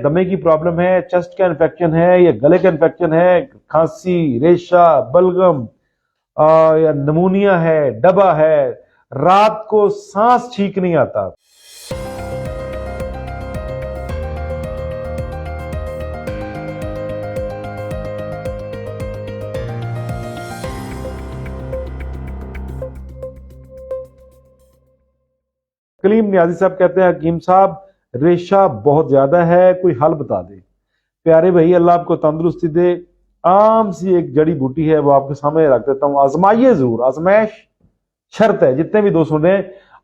दमे की प्रॉब्लम है, चेस्ट का इन्फेक्शन है या गले का इन्फेक्शन है, खांसी, रेशा, बलगम या नमूनिया है, डबा है, रात को सांस ठीक नहीं आता, कलीम नियाजी साहब कहते हैं हकीम साहब रेशा बहुत ज्यादा है, कोई हल बता दे। प्यारे भाई, अल्लाह आपको तंदुरुस्ती दे। आम सी एक जड़ी बूटी है, वो आपके सामने रख देता हूँ, आजमाइए जरूर, आजमाइश शर्त है। जितने भी दोस्त सुने,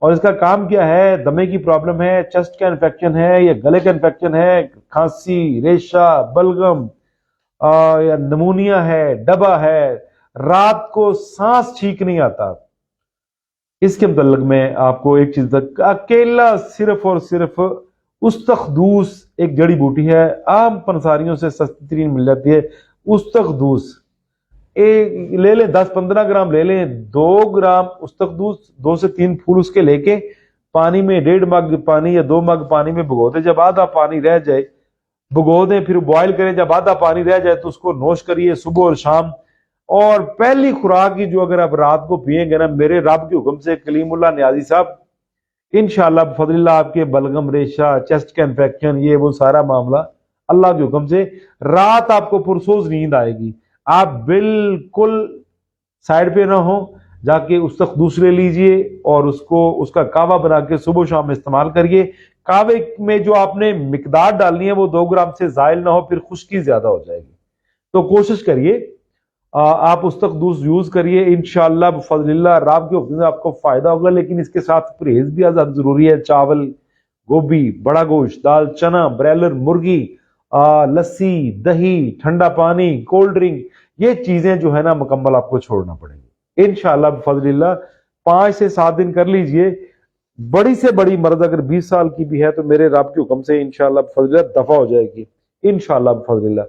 और इसका काम क्या है, दमे की प्रॉब्लम है, चेस्ट का इन्फेक्शन है या गले का इन्फेक्शन है, खांसी, रेशा, बलगम या नमूनिया है, डबा है, रात को सांस ठीक नहीं आता, इसके मतलब मैं आपको एक चीज तक, अकेला सिर्फ और सिर्फ उस्तखदूस एक जड़ी बूटी है, आम पंसारियों से सस्ती तरीन मिल जाती है। उस्तखदूस एक ले लें, 10-15 ग्राम ले लें, 2 ग्राम उस्तखदूस, 2 से 3 फूल उसके लेके पानी में 1.5 मग पानी या 2 मग पानी में भिगो दें। जब आधा पानी रह जाए भिगो दें, फिर बॉयल करें। जब आधा पानी रह जाए तो उसको नोश करिए सुबह और शाम। और पहली खुराक की जो अगर आप रात को पिएंगे ना, मेरे रब के हुक्म से कलीमुल्लाह नियाजी साहब, इंशाअल्लाह बफज़लिल्लाह आपके बलगम, रेशा, चेस्ट का इन्फेक्शन, ये वो सारा मामला अल्लाह के हुक्म से रात आपको पुरसोज नींद आएगी। आप बिल्कुल साइड पे ना हो, जाके उस तक दूसरे लीजिए और उसको उसका कावा बना के सुबह शाम में इस्तेमाल करिए। कावे में जो आपने मिकदार डालनी है वो 2 ग्राम से जायल ना हो, फिर खुश्की ज्यादा हो जाएगी। तो कोशिश करिए आप उस तक दूस यूज करिए, इंशाअल्लाह बफज़लिल्लाह राब के हुक्म से आपको फायदा होगा। लेकिन इसके साथ परहेज भी आजाद जरूरी है। चावल, गोभी, बड़ा गोश्त, दाल, चना, ब्रॉयलर मुर्गी, लस्सी, दही, ठंडा पानी, कोल्ड ड्रिंक, ये चीजें जो है ना मुकम्मल आपको छोड़ना पड़ेगी इंशाअल्लाह बफज़लिल्लाह। 5 से 7 दिन कर लीजिए। बड़ी से बड़ी मर्द अगर 20 साल की भी है तो मेरे रब के हुक्म से इंशाअल्लाह बफज़लिल्लाह दफा हो जाएगी इंशाअल्लाह बफज़लिल्लाह।